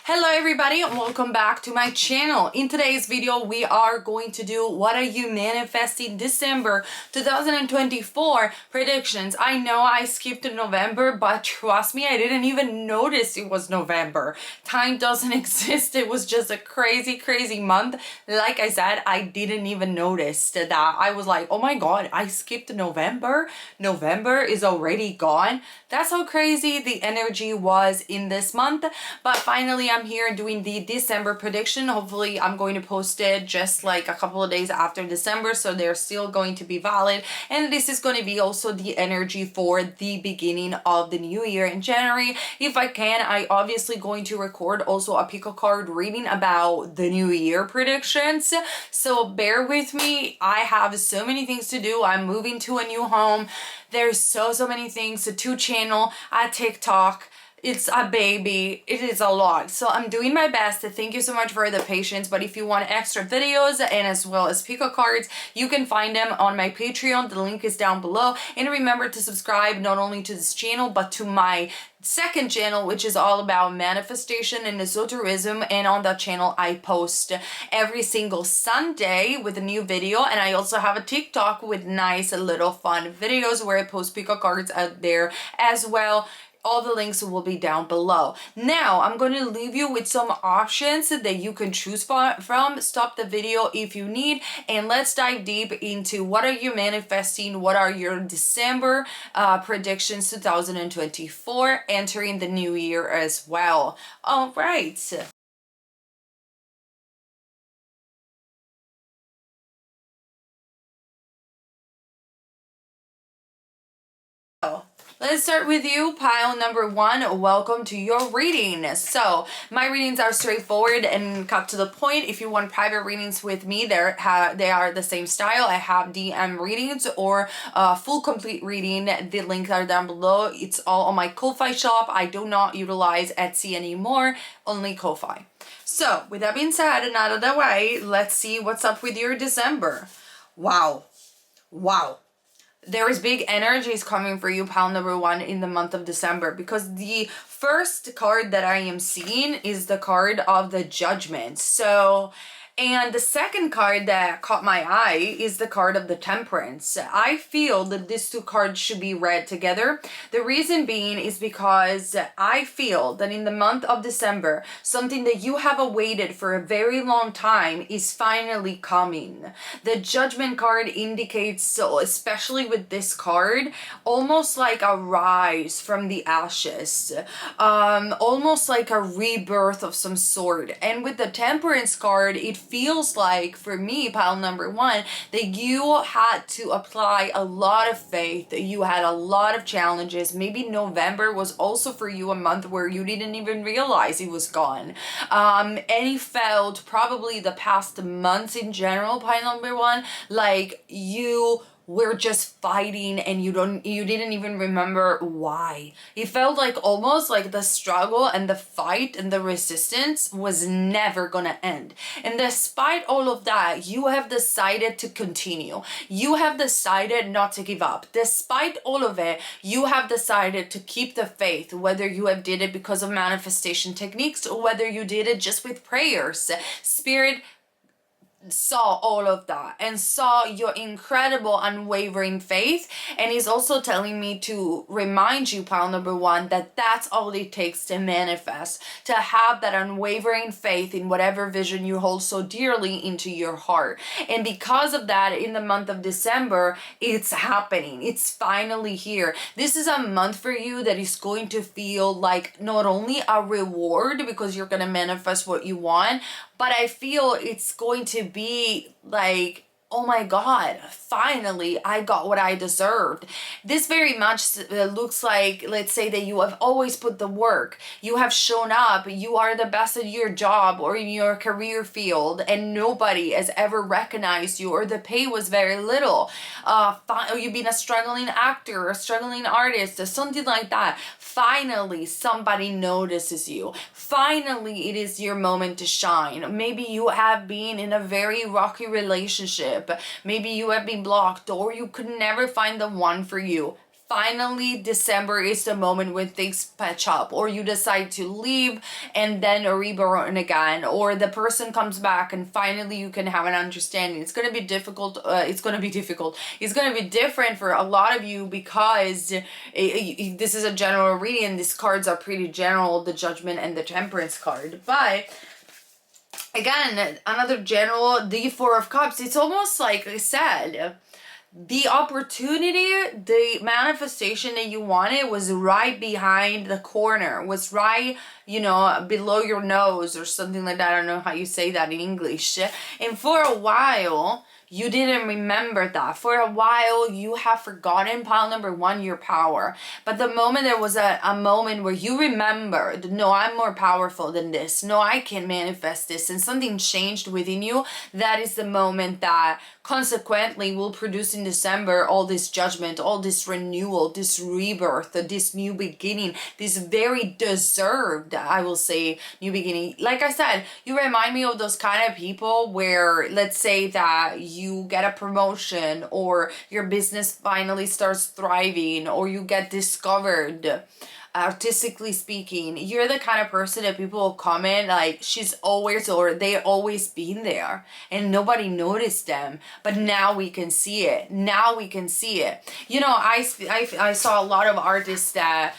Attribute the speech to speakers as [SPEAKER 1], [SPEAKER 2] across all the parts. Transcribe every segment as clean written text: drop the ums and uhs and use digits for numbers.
[SPEAKER 1] Hello everybody and welcome back to my channel. In today's video we are going to do what are you manifesting December 2024 predictions. I know I skipped November, but trust me, I didn't even notice it was November. Time doesn't exist. It was just a crazy month. Like I said, I didn't even notice that. I was like, oh my god, I skipped November. November is already gone. That's how crazy the energy was in this month. But finally I'm here doing the December prediction. Hopefully I'm going to post it just like a couple of days after December, so they're still going to be valid. And this is going to be also the energy for the beginning of the new year in January. If I can, I obviously going to record also a pick a card reading about the new year predictions, so bear with me. I have so many things to do. I'm moving to a new home. There's so many things, to channel, a TikTok. It's a baby. It is a lot. So I'm doing my best. Thank you so much for the patience. But if you want extra videos and as well as pick a cards, you can find them on my Patreon. The link is down below. And remember to subscribe not only to this channel, but to my second channel, which is all about manifestation and esotericism. And on that channel I post every single Sunday with a new video, and I also have a TikTok with nice little fun videos where I post pick a cards out there as well. All the links will be down below. Now I'm going to leave you with some options that you can choose from. Stop the video if you need, and let's dive deep into what are you manifesting, what are your December predictions 2024, entering the new year as well. All right. Let's start with you, pile number one. Welcome to your reading. So my readings are straightforward and cut to the point. If you want private readings with me, they are the same style. I have DM readings or full complete reading. The links are down below. It's all on my Ko-Fi shop. I do not utilize Etsy anymore, only Ko-Fi. So with that being said and out of the way, let's see what's up with your December. Wow. There is big energies coming for you, pile number one, in the month of December, because the first card that I am seeing is the card of the Judgment. And the second card that caught my eye is the card of the Temperance. I feel that these two cards should be read together. The reason being is because I feel that in the month of December, something that you have awaited for a very long time is finally coming. The Judgment card indicates, so especially with this card, almost like a rise from the ashes, almost like a rebirth of some sort. And with the Temperance card, it feels like, for me, pile number one, that you had to apply a lot of faith. You had a lot of challenges. Maybe November was also for you a month where you didn't even realize it was gone. And it felt probably the past months in general, pile number one, like you were just fighting and you didn't even remember why. It felt like almost like the struggle and the fight and the resistance was never gonna end. And despite all of that, you have decided to continue. You have decided not to give up. Despite all of it, you have decided to keep the faith, whether you have did it because of manifestation techniques or whether you did it just with prayers. Spirit saw all of that and saw your incredible unwavering faith, and he's also telling me to remind you, pile number one, that that's all it takes to manifest, to have that unwavering faith in whatever vision you hold so dearly into your heart. And because of that, in the month of December, it's happening. It's finally here. This is a month for you that is going to feel like not only a reward because you're going to manifest what you want, but I feel it's going to be like, oh my God, finally I got what I deserved. This very much looks like, let's say that you have always put the work, you have shown up, you are the best at your job or in your career field, and nobody has ever recognized you, or the pay was very little. You've been a struggling actor, a struggling artist, or something like that. Finally, somebody notices you. Finally, it is your moment to shine. Maybe you have been in a very rocky relationship. Maybe you have been blocked or you could never find the one for you. finally December is the moment when things patch up, or you decide to leave and then reborn again, or the person comes back and finally you can have an understanding. It's going to be difficult. It's going to be different for a lot of you, because this is a general reading. These cards are pretty general, the Judgment and the Temperance card. But again, another general, the Four of Cups. It's almost like I said, the opportunity, the manifestation that you wanted was right behind the corner, was right, you know, below your nose or something like that. I don't know how you say that in English. And for a while, you didn't remember that. For a while, you have forgotten, pile number one, your power. But the moment there was a moment where you remembered, no, I'm more powerful than this. No, I can manifest this. And something changed within you. That is the moment that consequently will produce in December all this judgment, all this renewal, this rebirth, this new beginning, this very deserved, I will say, new beginning. Like I said, you remind me of those kind of people where, let's say that you get a promotion, or your business finally starts thriving, or you get discovered. Artistically speaking, you're the kind of person that people will comment like, she's always, or they always been there and nobody noticed them, but now we can see it. Now we can see it. You know, I saw a lot of artists that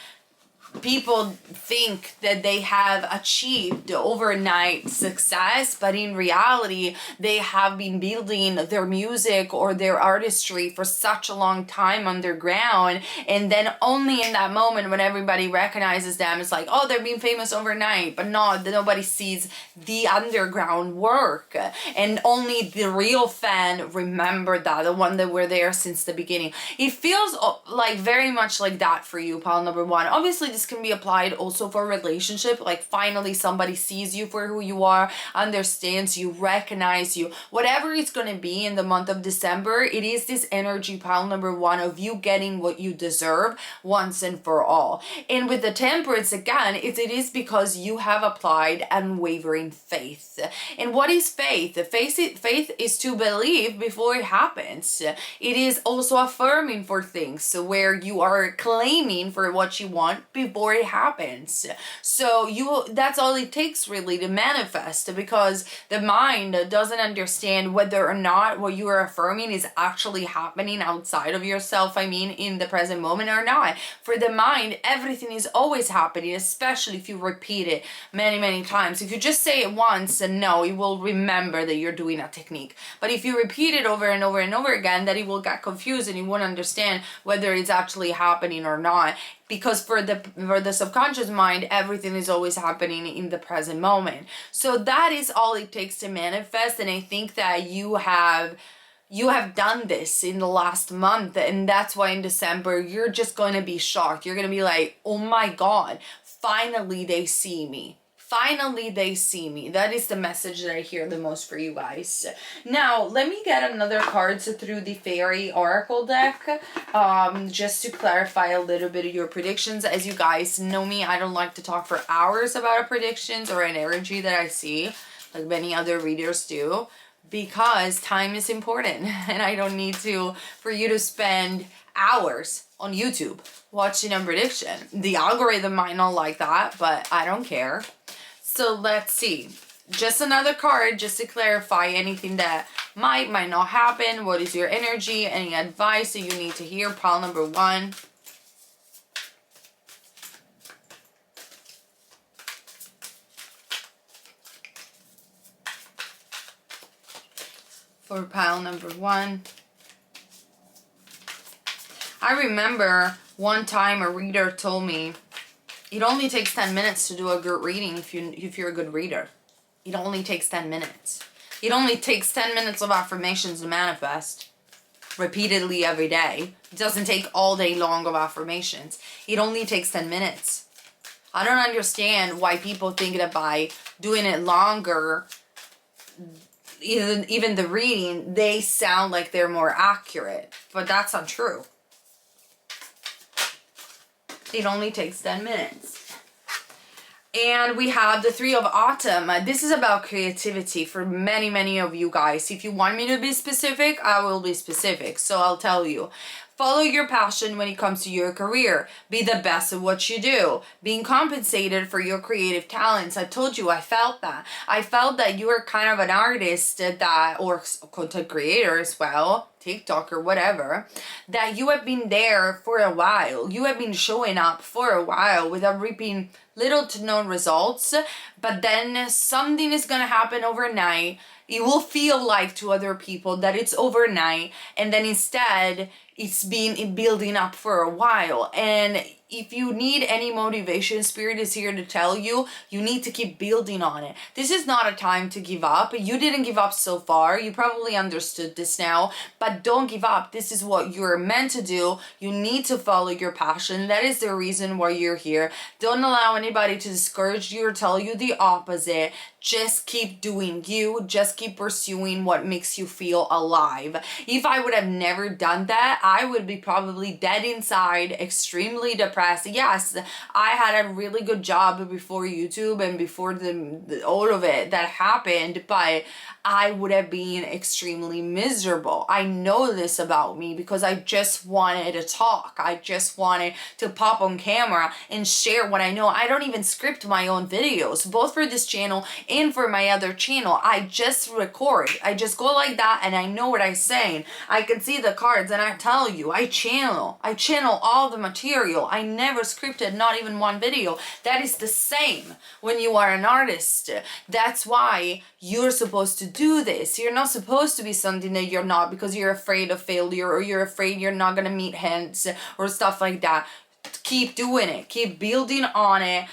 [SPEAKER 1] people think that they have achieved overnight success, but in reality they have been building their music or their artistry for such a long time underground, and then only in that moment when everybody recognizes them, it's like, oh, they're being famous overnight, but nobody sees the underground work, and only the real fan remembered that, the one that were there since the beginning. It feels like very much like that for you, pile number one. Obviously this can be applied also for a relationship, like finally somebody sees you for who you are, understands you, recognize you, whatever it's going to be in the month of December. It is this energy, pile number one, of you getting what you deserve once and for all. And with the Temperance, again, it is because you have applied unwavering faith. And what is faith? Faith is to believe before it happens. It is also affirming for things, so where you are claiming for what you want before it happens. So that's all it takes really to manifest, because the mind doesn't understand whether or not what you are affirming is actually happening outside of yourself, I mean in the present moment or not. For the mind, everything is always happening, especially if you repeat it many times. If you just say it once, and no, it will remember that you're doing a technique. But if you repeat it over and over and over again, that it will get confused and you won't understand whether it's actually happening or not. Because for the subconscious mind, everything is always happening in the present moment. So that is all it takes to manifest. And I think that you have done this in the last month, and that's why in December you're just going to be shocked. You're going to be like, oh my God, finally they see me. Finally they see me. That is the message that I hear the most for you guys. Now let me get another card through the Fairy Oracle deck, just to clarify a little bit of your predictions. As you guys know me, I don't like to talk for hours about a predictions or an energy that I see, like many other readers do, because time is important and I don't need for you to spend hours on YouTube watching a prediction. The algorithm might not like that, but I don't care. So let's see. Just another card just to clarify anything that might not happen. What is your energy? Any advice that you need to hear? Pile number one. For pile number one. I remember one time a reader told me, it only takes 10 minutes to do a good reading if you're a good reader. It only takes 10 minutes. It only takes 10 minutes of affirmations to manifest repeatedly every day. It doesn't take all day long of affirmations. It only takes 10 minutes. I don't understand why people think that by doing it longer, even the reading, they sound like they're more accurate. But that's untrue. It only takes 10 minutes. And we have the Three of Autumn. This is about creativity for many of you guys. If you want me to be specific, I will be specific. So I'll tell you. Follow your passion when it comes to your career. Be the best at what you do. Being compensated for your creative talents. I told you, I felt that. I felt that you were kind of an artist that, or content creator as well, TikTok or whatever, that you have been there for a while. You have been showing up for a while without reaping little to no results, but then something is gonna happen overnight. It will feel like to other people that it's overnight, and then instead it's been building up for a while. And if you need any motivation, Spirit is here to tell you, you need to keep building on it. This is not a time to give up. You didn't give up so far. You probably understood this now, but don't give up. This is what you're meant to do. You need to follow your passion. That is the reason why you're here. Don't allow anybody to discourage you or tell you the opposite. Just keep doing you. Just keep pursuing what makes you feel alive. If I would have never done that, I would be probably dead inside, extremely depressed. Yes, I had a really good job before YouTube and before all of it that happened, but I would have been extremely miserable. I know this about me because I just wanted to talk. I just wanted to pop on camera and share what I know. I don't even script my own videos, both for this channel and for my other channel. I just record. I just go like that and I know what I'm saying. I can see the cards and I tell you, I channel all the material. I never scripted, not even one video. That is the same when you are an artist. That's why you're supposed to do this. You're not supposed to be something that you're not because you're afraid of failure or you're afraid you're not gonna meet hands or stuff like that. Keep doing it. Keep building on it.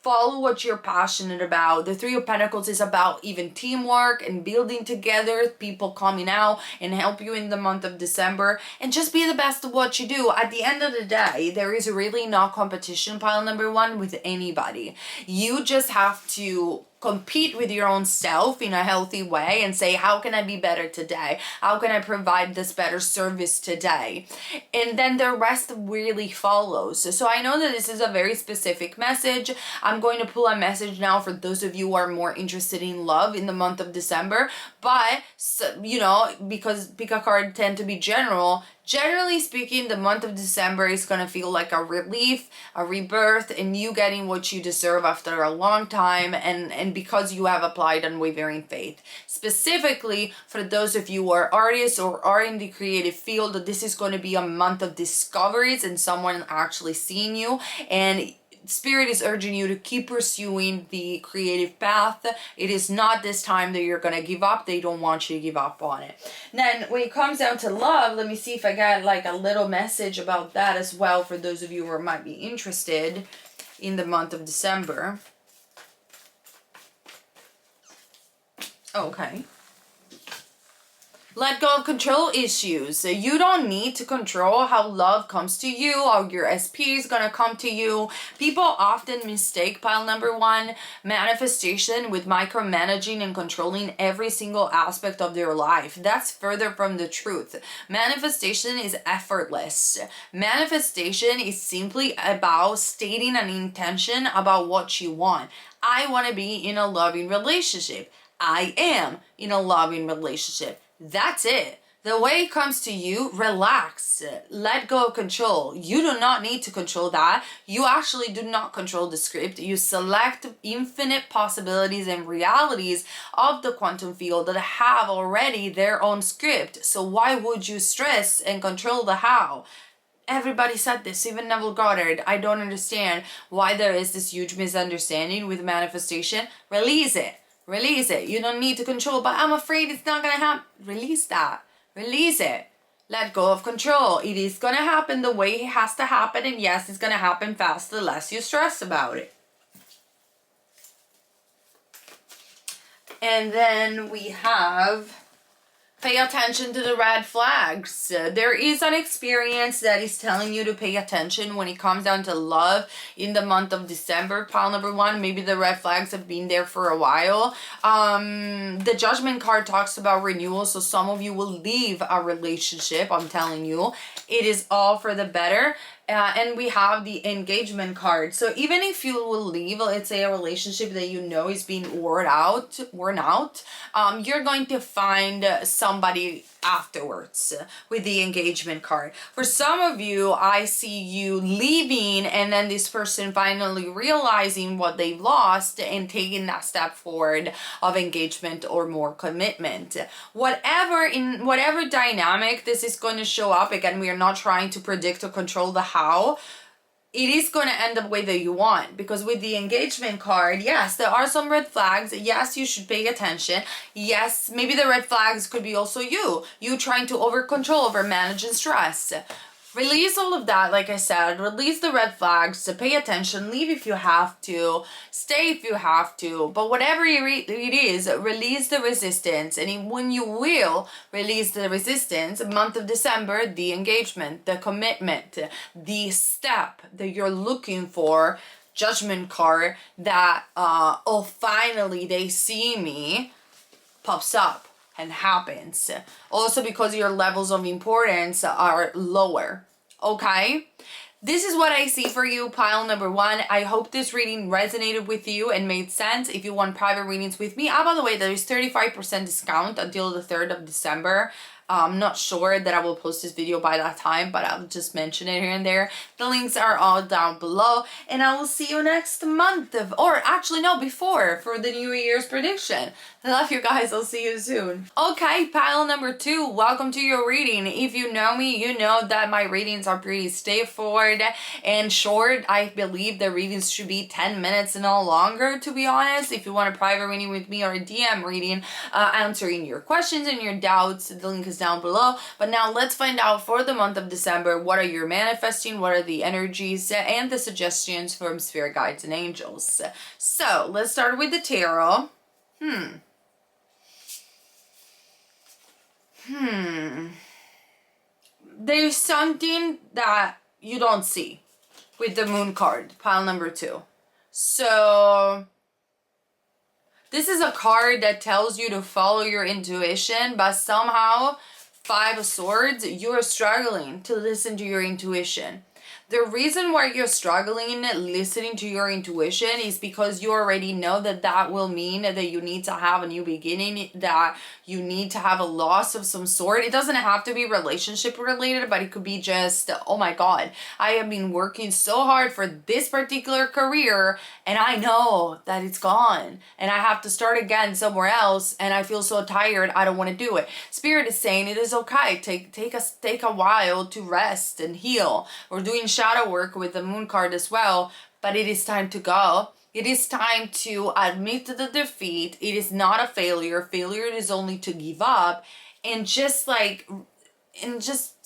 [SPEAKER 1] Follow what you're passionate about. The Three of Pentacles is about even teamwork and building together, people coming out and help you in the month of December, and just be the best of what you do. At the end of the day, there is really no competition, pile number one, with anybody. You just have to compete with your own self in a healthy way and say, how can I be better today? How can I provide this better service today? And then the rest really follows. So I know that this is a very specific message. I'm going to pull a message now for those of you who are more interested in love in the month of December. But, you know, because pick a card tend to be general, generally speaking, the month of December is going to feel like a relief, a rebirth, and you getting what you deserve after a long time, and because you have applied unwavering faith. Specifically, for those of you who are artists or are in the creative field, this is going to be a month of discoveries and someone actually seeing you, and Spirit is urging you to keep pursuing the creative path. It is not this time that you're going to give up. They don't want you to give up on it. Then when it comes down to love, let me see if I got like a little message about that as well for those of you who might be interested in the month of December. Okay. Let go of control issues. You don't need to control how love comes to you, how your SP is gonna come to you. People often mistake pile number one, manifestation, with micromanaging and controlling every single aspect of their life. That's further from the truth. Manifestation is effortless. Manifestation is simply about stating an intention about what you want. I want to be in a loving relationship. I am in a loving relationship. That's it. The way it comes to you, relax, let go of control. You do not need to control that. You actually do not control the script. You select infinite possibilities and realities of the quantum field that have already their own script. So why would you stress and control the how? Everybody said this, even Neville Goddard. I don't understand why there is this huge misunderstanding with manifestation. Release it. Release it. You don't need to control, but I'm afraid it's not going to happen. Release that. Release it. Let go of control. It is going to happen the way it has to happen, and yes, it's going to happen fast the less you stress about it. And then we have, pay attention to the red flags. There is an experience that is telling you to pay attention when it comes down to love in the month of December. Pile number one, maybe the red flags have been there for a while. The Judgment card talks about renewal, so some of you will leave a relationship. I'm telling you, it is all for the better. And we have the engagement card. So even if you will leave, let's say, a relationship that you know is being worn out, you're going to find somebody afterwards with the engagement card. For some of you, I see you leaving and then this person finally realizing what they've lost and taking that step forward of engagement or more commitment. In whatever dynamic this is going to show up, again, we are not trying to predict or control the how. It is going to end up the way that you want, because with the engagement card, yes, there are some red flags. Yes, you should pay attention. Yes, maybe the red flags could be also you trying to over control, over manage and stress. Release all of that, like I said. Release the red flags, to pay attention, leave if you have to, stay if you have to, but whatever it is, release the resistance. And when you will release the resistance, month of December, the engagement, the commitment, the step that you're looking for, judgment card, that oh, finally they see me, pops up and happens. Also because your levels of importance are lower. Okay? This is what I see for you, pile number 1. I hope this reading resonated with you and made sense. If you want private readings with me, by the way, there is 35% discount until the 3rd of December. I'm not sure that I will post this video by that time, but I'll just mention it here and there. The links are all down below, and I will see you next month, or actually no, before, for the New Year's prediction. I love you guys. I'll see you soon. Okay, pile number 2, welcome to your reading. If you know me, you know that my readings are pretty straightforward and short. I believe the readings should be 10 minutes and no longer, to be honest. If you want a private reading with me or a DM reading, answering your questions and your doubts, the link is down below. But now let's find out for the month of December, what are you manifesting, what are the energies and the suggestions from spirit guides and angels. So let's start with the tarot. There's something that you don't see with the moon card, pile number 2. So this is a card that tells you to follow your intuition, but somehow, 5 of Swords, you're struggling to listen to your intuition. The reason why you're struggling listening to your intuition is because you already know that that will mean that you need to have a new beginning, that you need to have a loss of some sort. It doesn't have to be relationship related, but it could be just, oh my God, I have been working so hard for this particular career and I know that it's gone and I have to start again somewhere else and I feel so tired, I don't want to do it. Spirit is saying it is okay. Take a while to rest and heal. We're doing shadow work with the moon card as well, but it is time to go. It is time to admit the defeat. It is not a failure. Failure is only to give up and just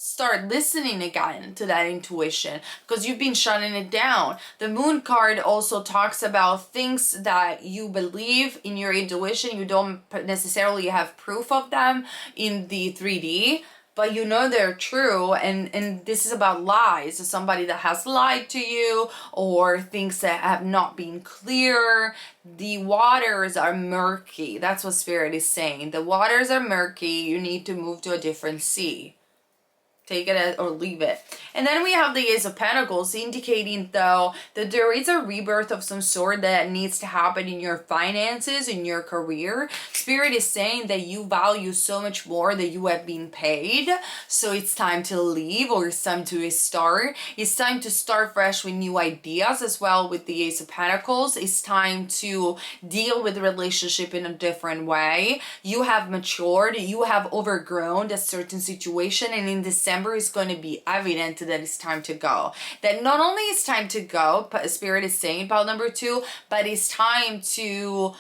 [SPEAKER 1] start listening again to that intuition, because you've been shutting it down. The moon card also talks about things that you believe in your intuition. You don't necessarily have proof of them in the 3D, but you know they're true, and this is about lies. So somebody that has lied to you or things that have not been clear. The waters are murky. That's what Spirit is saying. The waters are murky. You need to move to a different sea. Take it or leave it. And then we have the Ace of Pentacles, indicating though that there is a rebirth of some sort that needs to happen in your finances, in your career. Spirit is saying that you value so much more that you have been paid. So it's time to leave, or it's time to restart. It's time to start fresh with new ideas as well with the Ace of Pentacles. It's time to deal with the relationship in a different way. You have matured. You have overgrown a certain situation, and in December is going to be evident that it's time to go. That not only is time to go, but Spirit is saying pile number 2, but it's time to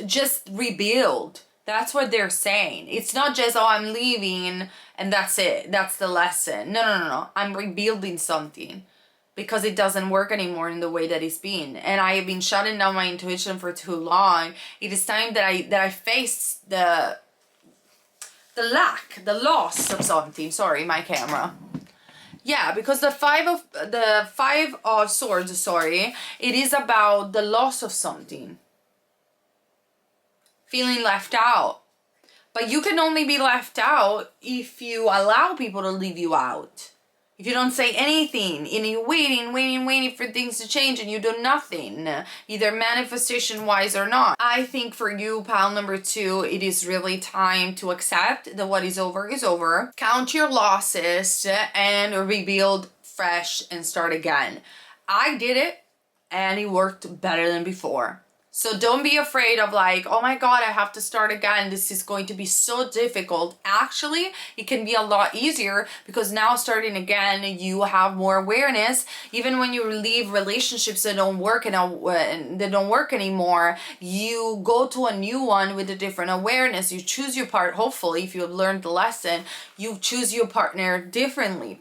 [SPEAKER 1] just rebuild. That's what they're saying. It's not just, oh, I'm leaving and that's it. That's the lesson. No. I'm rebuilding something, because it doesn't work anymore in the way that it's been. And I have been shutting down my intuition for too long. It is time that I face the loss of something. Sorry, my camera. Yeah, because the five of swords, sorry, it is about the loss of something. Feeling left out. But you can only be left out if you allow people to leave you out. If you don't say anything and you're waiting for things to change and you do nothing, either manifestation wise or not. I think for you, pile number 2, it is really time to accept that what is over, count your losses and rebuild fresh and start again. I did it and it worked better than before. So don't be afraid of like, oh my God, I have to start again. This is going to be so difficult. Actually, it can be a lot easier because now starting again, you have more awareness. Even when you leave relationships that don't work and they don't work anymore, you go to a new one with a different awareness. You choose your part. Hopefully, if you have learned the lesson, you choose your partner differently.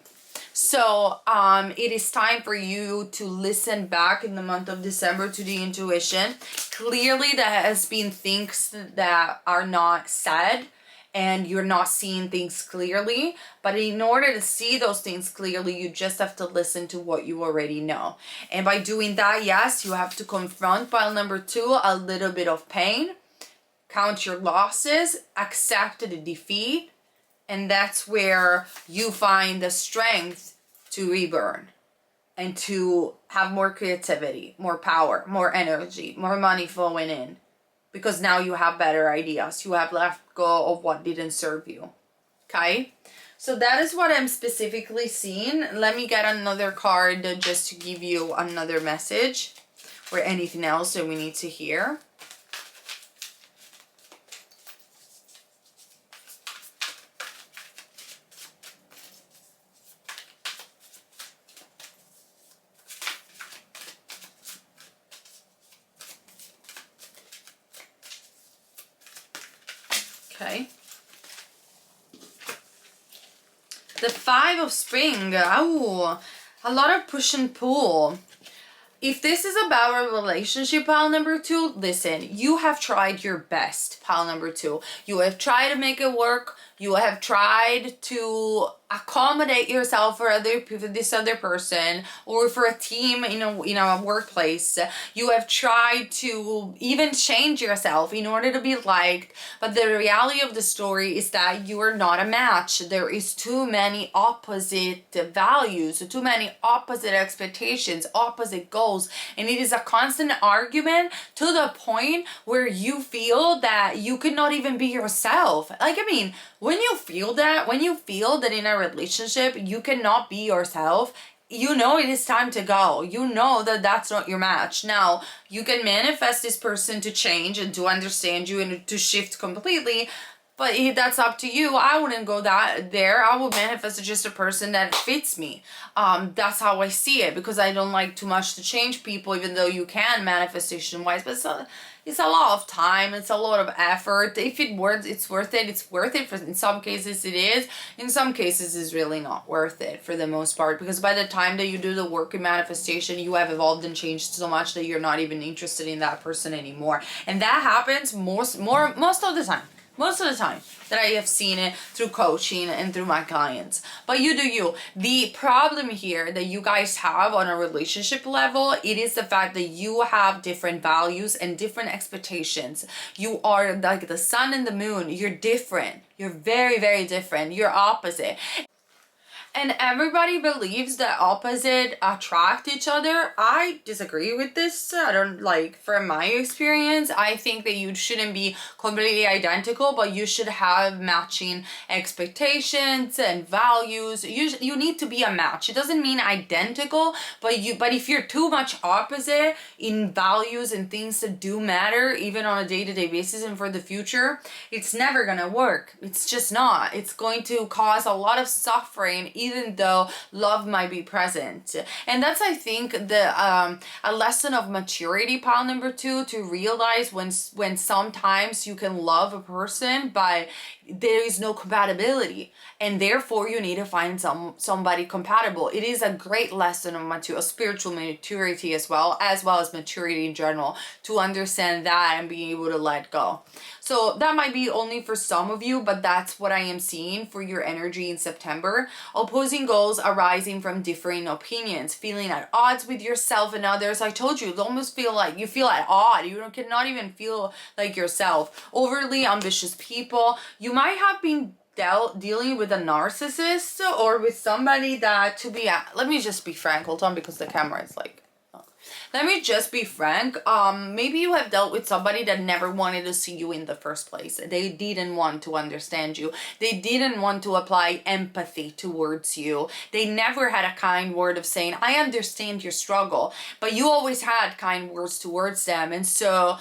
[SPEAKER 1] So it is time for you to listen back in the month of December to the intuition. Clearly there has been things that are not said and you're not seeing things clearly. But in order to see those things clearly, you just have to listen to what you already know. And by doing that, yes, you have to confront pile number 2, a little bit of pain. Count your losses, accept the defeat. And that's where you find the strength to reburn and to have more creativity, more power, more energy, more money flowing in. Because now you have better ideas. You have let go of what didn't serve you. Okay? So that is what I'm specifically seeing. Let me get another card just to give you another message or anything else that we need to hear. Okay. The 5 of Spring. Oh, a lot of push and pull. If this is about a relationship, pile number 2, listen, you have tried your best, pile number 2. You have tried to make it work. You have tried to accommodate yourself for this other person or for a team in a workplace. You have tried to even change yourself in order to be liked. But the reality of the story is that you are not a match. There is too many opposite values, too many opposite expectations, opposite goals. And it is a constant argument to the point where you feel that you could not even be yourself. Like, I mean, when you feel that in a relationship you cannot be yourself, you know it is time to go. You know that that's not your match. Now, you can manifest this person to change and to understand you and to shift completely, but that's up to you. I wouldn't go there. I would manifest just a person that fits me. That's how I see it, because I don't like too much to change people, even though you can manifestation wise, but it's a lot of time. It's a lot of effort. If it works, it's worth it. It's worth it. In some cases it is. In some cases it's really not worth it for the most part, because by the time that you do the work in manifestation, you have evolved and changed so much that you're not even interested in that person anymore. And that happens most of the time. Most of the time that I have seen it through coaching and through my clients. But you do you. The problem here that you guys have on a relationship level, it is the fact that you have different values and different expectations. You are like the sun and the moon. You're different. You're very, very different. You're opposite. And everybody believes that opposite attract each other. I disagree with this. I don't from my experience, I think that you shouldn't be completely identical, but you should have matching expectations and values. You need to be a match. It doesn't mean identical, but if you're too much opposite in values and things that do matter, even on a day-to-day basis and for the future, it's never gonna work. It's just not. It's going to cause a lot of suffering, even though love might be present. And that's, I think, a lesson of maturity, pile number 2, to realize when sometimes you can love a person, but there is no compatibility, and therefore you need to find somebody compatible. It is a great lesson of spiritual maturity as well as maturity in general, to understand that and being able to let go. So that might be only for some of you, but that's what I am seeing for your energy in September. Opposing goals arising from differing opinions, feeling at odds with yourself and others. I told you, it almost feel like you feel at odd. You cannot even feel like yourself. Overly ambitious people. You might have been dealing with a narcissist or with somebody that, let me just be frank. Hold on, because the camera is like, let me just be frank. Maybe you have dealt with somebody that never wanted to see you in the first place. They didn't want to understand you. They didn't want to apply empathy towards you. They never had a kind word of saying, I understand your struggle, but you always had kind words towards them. And so,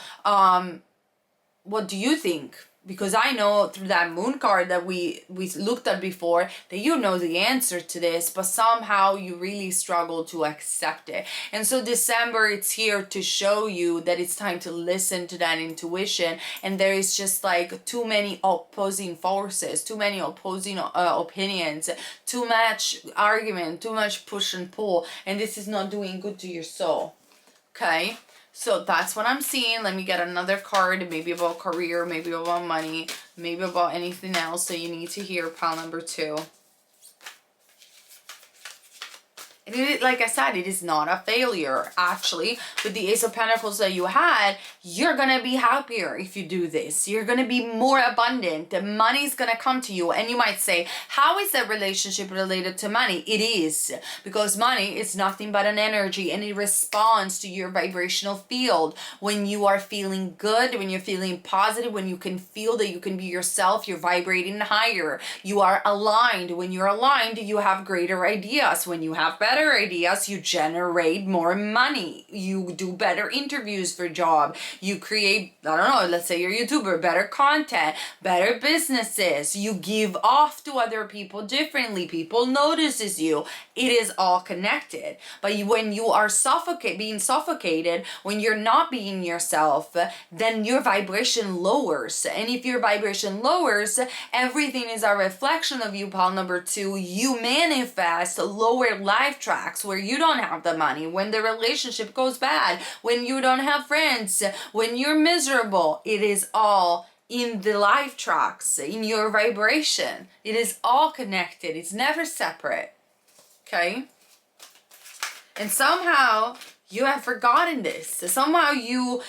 [SPEAKER 1] what do you think? Because I know through that moon card that we looked at before that you know the answer to this, but somehow you really struggle to accept it. And so December, it's here to show you that it's time to listen to that intuition. And there is just like too many opposing forces, too many opposing opinions, too much argument, too much push and pull. And this is not doing good to your soul. Okay? So that's what I'm seeing. Let me get another card, maybe about career, maybe about money, maybe about anything else that you need to hear, pile number 2. And like I said, it is not a failure. Actually, with the Ace of Pentacles that you had, you're going to be happier if you do this. You're going to be more abundant. The money's going to come to you. And you might say, how is that relationship related to money? It is. Because money is nothing but an energy, and it responds to your vibrational field. When you are feeling good, when you're feeling positive, when you can feel that you can be yourself, you're vibrating higher. You are aligned. When you're aligned, you have greater ideas. When you have better ideas, you generate more money. You do better interviews for job. You create, I don't know, let's say you're a YouTuber, better content, better businesses. You give off to other people differently. People notices you. It is all connected. But when you are being suffocated, when you're not being yourself, then your vibration lowers. And if your vibration lowers, everything is a reflection of you, pile number 2. You manifest lower life tracks where you don't have the money, when the relationship goes bad, when you don't have friends, when you're miserable. It is all in the life tracks, in your vibration. It is all connected. It's never separate. Okay? And somehow you have forgotten this. Somehow you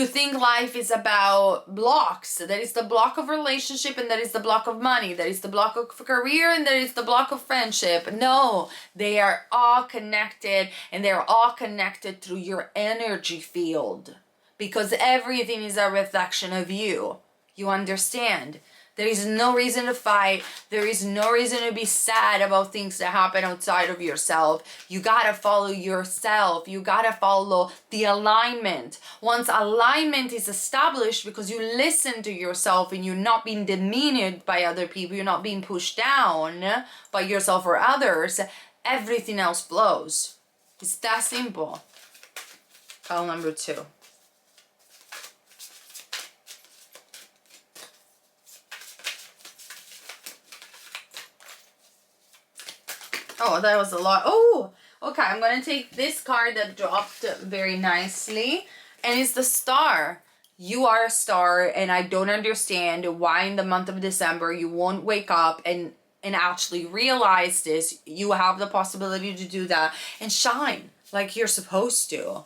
[SPEAKER 1] think life is about blocks. That is the block of relationship, and that is the block of money. That is the block of career, and that is the block of friendship. No, they are all connected, and they're all connected through your energy field, because everything is a reflection of you. You understand? There is no reason to fight. There is no reason to be sad about things that happen outside of yourself. You gotta follow yourself. You gotta follow the alignment. Once alignment is established, because you listen to yourself and you're not being demeaned by other people, you're not being pushed down by yourself or others, everything else flows. It's that simple. Pile number 2. Oh, that was a lot. Oh, okay. I'm going to take this card that dropped very nicely. And it's the Star. You are a star, and I don't understand why in the month of December you won't wake up and actually realize this. You have the possibility to do that and shine like you're supposed to.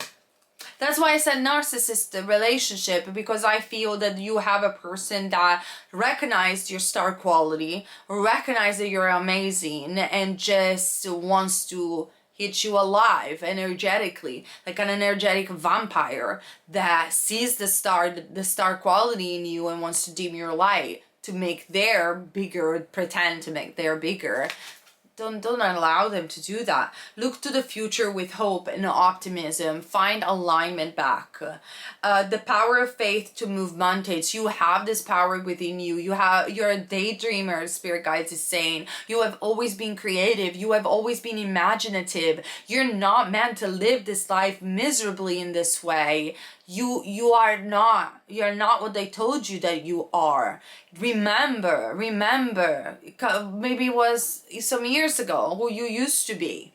[SPEAKER 1] That's why I said narcissist relationship, because I feel that you have a person that recognized your star quality, recognized that you're amazing, and just wants to hit you alive energetically, like an energetic vampire that sees the star quality in you and wants to dim your light to make their bigger, pretend to make their bigger. Don't allow them to do that. Look to the future with hope and optimism. Find alignment back. The power of faith to move mountains. You have this power within you. You're a daydreamer, Spirit Guides is saying. You have always been creative. You have always been imaginative. You're not meant to live this life miserably in this way. You are not. You're not what they told you that you are. Remember, maybe it was some years ago who you used to be.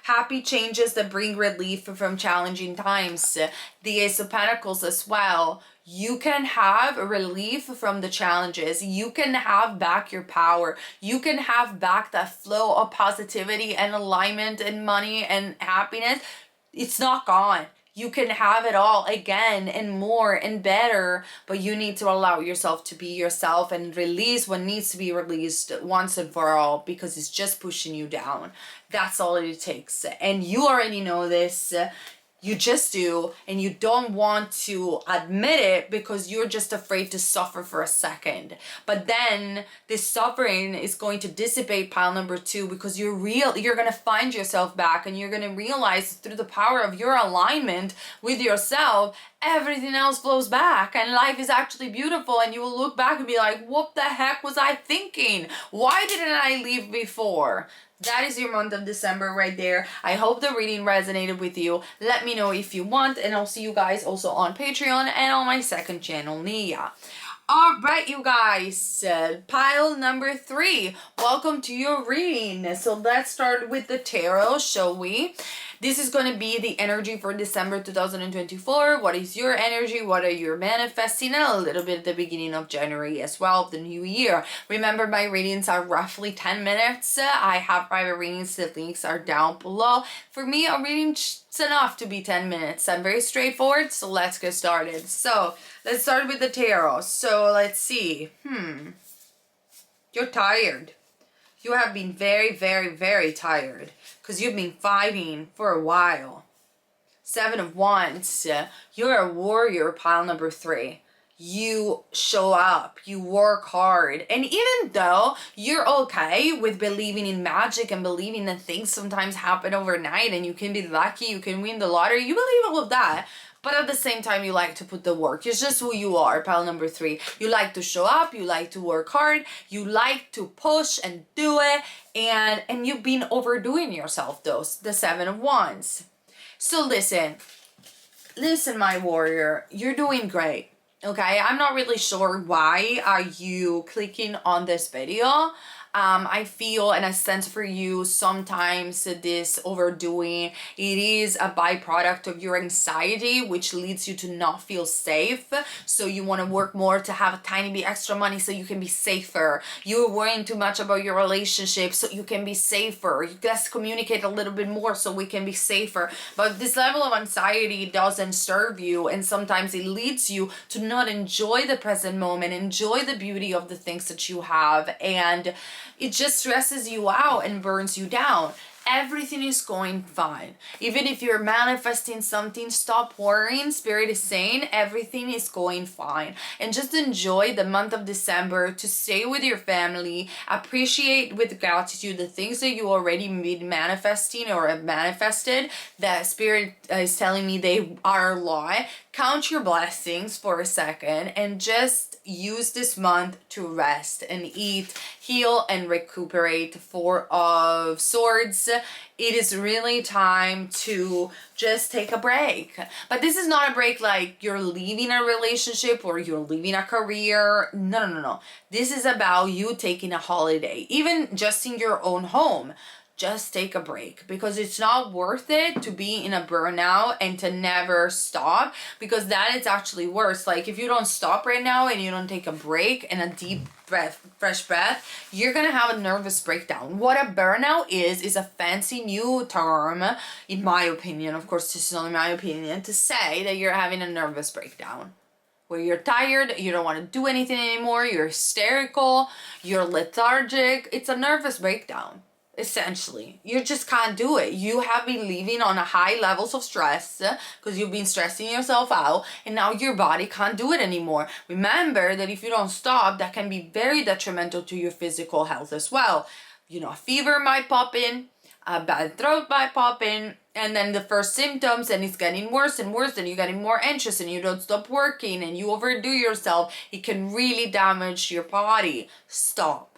[SPEAKER 1] Happy changes that bring relief from challenging times. The Ace of Pentacles as well. You can have relief from the challenges. You can have back your power. You can have back that flow of positivity and alignment and money and happiness. It's not gone. You can have it all again and more and better, but you need to allow yourself to be yourself and release what needs to be released once and for all, because it's just pushing you down. That's all it takes. And you already know this. You just do, and you don't want to admit it because you're just afraid to suffer for a second. But then this suffering is going to dissipate, pile number 2, because you're going to find yourself back, and you're going to realize through the power of your alignment with yourself, everything else flows back, and life is actually beautiful. And you will look back and be like, what the heck was I thinking? Why didn't I leave before? That is your month of December right there. I hope the reading resonated with you. Let me know if you want, and I'll see you guys also on Patreon and on my second channel, Nia. Alright, you guys, pile number 3. Welcome to your reading. So let's start with the tarot, shall we? This is going to be the energy for December 2024. What is your energy? What are you manifesting? And a little bit at the beginning of January as well, of the new year. Remember, my readings are roughly 10 minutes. I have private readings. The links are down below. For me, a reading's enough to be 10 minutes. I'm very straightforward, so let's get started. So let's start with the tarot. So let's see. You're tired. You have been very, very, very tired because you've been fighting for a while. 7 of Wands. You're a warrior, pile number 3. You show up, you work hard, and even though you're okay with believing in magic and believing that things sometimes happen overnight and you can be lucky, you can win the lottery, you believe all of that. But at the same time, you like to put the work. It's just who you are, pile number 3. You like to show up, you like to work hard, you like to push and do it, and you've been overdoing yourself, the 7 of Wands. So listen, my warrior, you're doing great. Okay, I'm not really sure why are you clicking on this video. I feel and I sense for you sometimes this overdoing, it is a byproduct of your anxiety, which leads you to not feel safe. So you want to work more to have a tiny bit extra money so you can be safer. You're worrying too much about your relationship so you can be safer. You just communicate a little bit more so we can be safer. But this level of anxiety doesn't serve you, and sometimes it leads you to not enjoy the present moment, enjoy the beauty of the things that you have, and it just stresses you out and burns you down. Everything is going fine. Even if you're manifesting something, stop worrying. Spirit is saying everything is going fine. And just enjoy the month of December to stay with your family. Appreciate with gratitude the things that you already been manifesting or have manifested. That Spirit is telling me they are a lot. Count your blessings for a second and just use this month to rest and eat, heal, and recuperate. 4 of Swords. It is really time to just take a break. But this is not a break like you're leaving a relationship or you're leaving a career. No. This is about you taking a holiday, even just in your own home. Just take a break, because it's not worth it to be in a burnout and to never stop, because that is actually worse. Like if you don't stop right now and you don't take a break and a deep breath, fresh breath, you're gonna have a nervous breakdown. What a burnout is a fancy new term, in my opinion. Of course, this is only my opinion, to say that you're having a nervous breakdown. Where you're tired, you don't want to do anything anymore, you're hysterical, you're lethargic. It's a nervous breakdown. Essentially, you just can't do it. You have been living on a high levels of stress because you've been stressing yourself out, and now your body can't do it anymore. Remember that if you don't stop, that can be very detrimental to your physical health as well. You know, a fever might pop in, a bad throat might pop in, and then the first symptoms, and it's getting worse and worse, and you're getting more anxious, and you don't stop working, and you overdo yourself. It can really damage your body. Stop.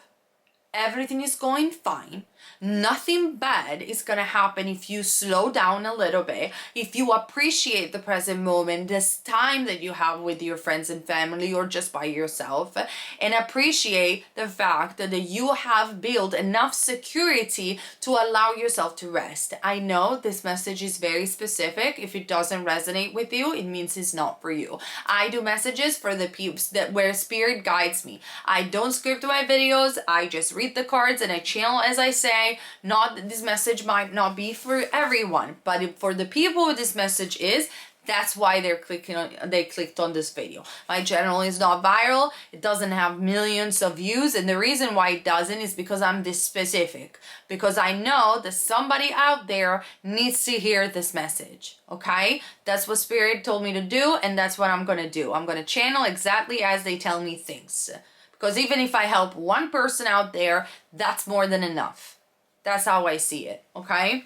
[SPEAKER 1] Everything is going fine. Nothing bad is going to happen if you slow down a little bit, if you appreciate the present moment, this time that you have with your friends and family or just by yourself, and appreciate the fact that you have built enough security to allow yourself to rest. I know this message is very specific. If it doesn't resonate with you, it means it's not for you. I do messages for the peeps that where spirit guides me. I don't script my videos. I just read the cards and I channel as I say. Not that this message might not be for everyone, but for the people who this message is, that's why they clicked on this video. My channel is not viral. It doesn't have millions of views, and the reason why it doesn't is because I'm this specific. Because I know that somebody out there needs to hear this message. Okay? That's what Spirit told me to do, and that's what I'm gonna do. I'm gonna channel exactly as they tell me things. Because even if I help one person out there, that's more than enough. That's how I see it, okay?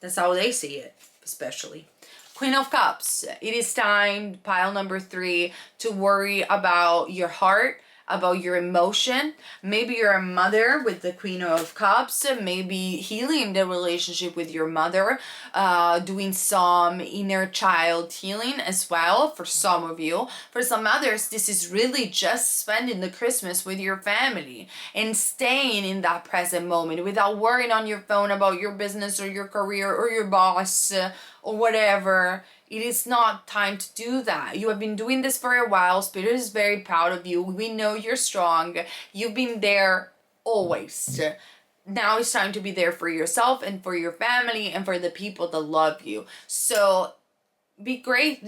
[SPEAKER 1] That's how they see it, especially. Queen of Cups. It is time, pile number 3, to worry about your heart, about your emotion. Maybe you're a mother with the Queen of Cups, maybe healing the relationship with your mother, doing some inner child healing as well for some of you. For some others, this is really just spending the Christmas with your family and staying in that present moment without worrying on your phone about your business or your career or your boss or whatever. It is not time to do that. You have been doing this for a while. Spirit is very proud of you. We know you're strong. You've been there always. Now it's time to be there for yourself and for your family and for the people that love you. So be great,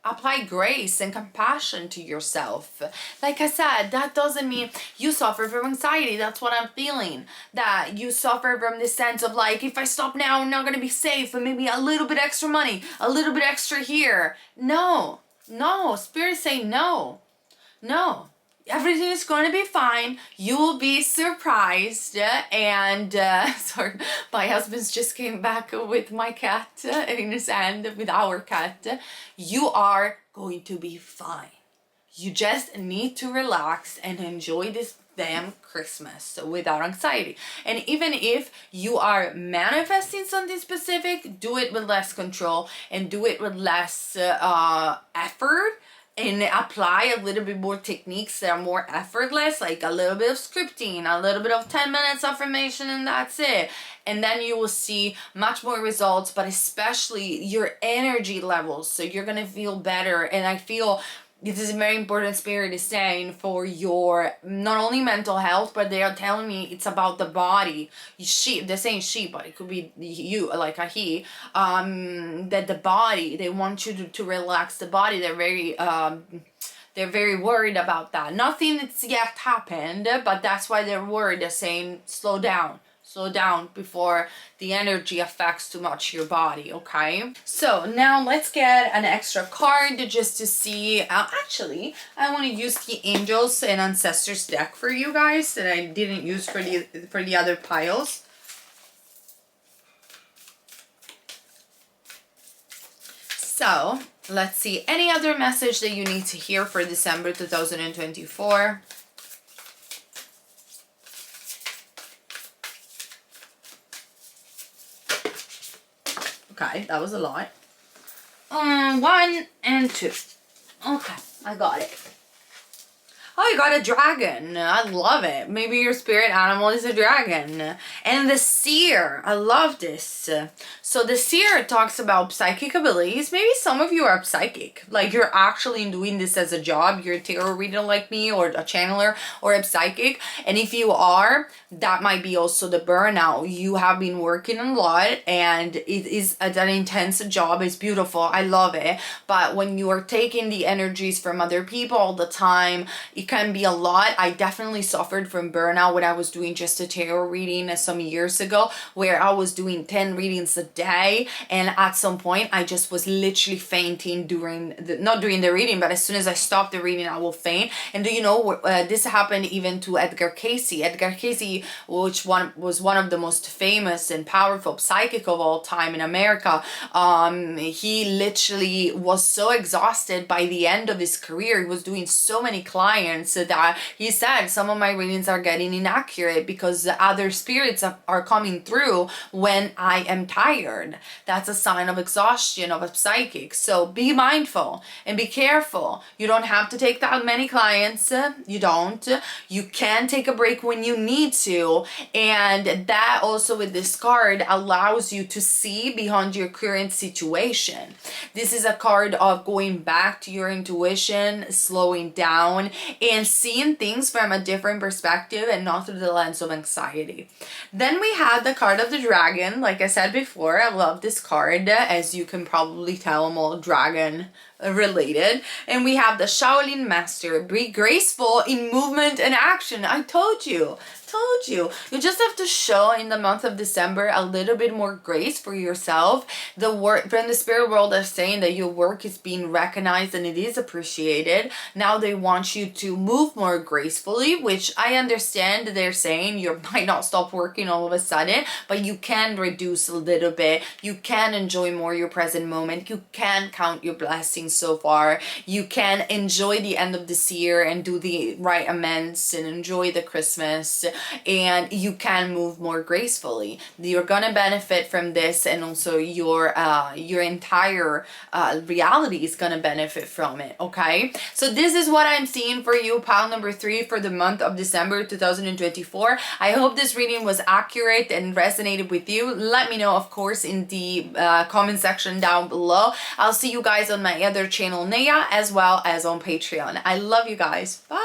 [SPEAKER 1] apply grace and compassion to yourself. Like I said, that doesn't mean you suffer from anxiety. That's what I'm feeling. That you suffer from this sense of like, if I stop now, I'm not going to be safe. But maybe a little bit extra money, a little bit extra here. No. Spirit say no. Everything is going to be fine. You will be surprised. And sorry, my husband's just came back with my cat in his hand, with our cat. You are going to be fine. You just need to relax and enjoy this damn Christmas without anxiety. And even if you are manifesting something specific, do it with less control and do it with less effort. And apply a little bit more techniques that are more effortless, like a little bit of scripting, a little bit of 10 minutes affirmation, and that's it. And then you will see much more results, but especially your energy levels. So you're going to feel better. And I feel this is a very important, Spirit is saying, for your not only mental health, but they are telling me it's about the body. They're saying she, but it could be you, like a he. That the body, they want you to relax the body. They're very worried about that. Nothing that's yet happened, but that's why they're worried. They're saying slow down before the energy affects too much your body, okay? So now let's get an extra card just to see. Actually, I want to use the Angels and Ancestors deck for you guys that I didn't use for the other piles. So let's see, any other message that you need to hear for December 2024? Okay, that was a lot. 1 and 2. Okay, I got it. Oh, you got a dragon. I love it. Maybe your spirit animal is a dragon. And the seer. I love this. So the seer talks about psychic abilities. Maybe some of you are psychic. Like you're actually doing this as a job. You're a tarot reader like me, or a channeler, or a psychic. And if you are, that might be also the burnout. You have been working a lot and it is an intense job. It's beautiful. I love it. But when you are taking the energies from other people all the time, it can be a lot. I definitely suffered from burnout when I was doing just a tarot reading some years ago, where I was doing 10 readings a day, and at some point I just was literally fainting not during the reading, but as soon as I stopped the reading I will faint. And do you know, this happened even to Edgar Cayce. Edgar Cayce, which was one of the most famous and powerful psychic of all time in America, he literally was so exhausted by the end of his career. He was doing so many clients clients that he said some of my readings are getting inaccurate because the other spirits are coming through when I am tired. That's a sign of exhaustion of a psychic. So be mindful and be careful. You don't have to take that many clients. You don't. You can take a break when you need to. And that also with this card allows you to see beyond your current situation. This is a card of going back to your intuition, slowing down, and seeing things from a different perspective and not through the lens of anxiety. Then we have the card of the dragon. Like I said before, I love this card. As you can probably tell, I'm all dragon related. And we have the Shaolin Master. Be graceful in movement and action. I told you. You just have to show in the month of December a little bit more grace for yourself. The work from the spirit world is saying that your work is being recognized and it is appreciated. Now they want you to move more gracefully, which I understand they're saying you might not stop working all of a sudden, but you can reduce a little bit. You can enjoy more your present moment. You can count your blessings so far. You can enjoy the end of this year and do the right amends and enjoy the Christmas. And you can move more gracefully. You're gonna benefit from this, and also your entire reality is gonna benefit from it. Okay, so this is what I'm seeing for you, pile number 3, for the month of December 2024. I hope this reading was accurate and resonated with you. Let me know, of course, in the comment section down below. I'll see you guys on my other channel, Naya, as well as on Patreon. I love you guys. Bye.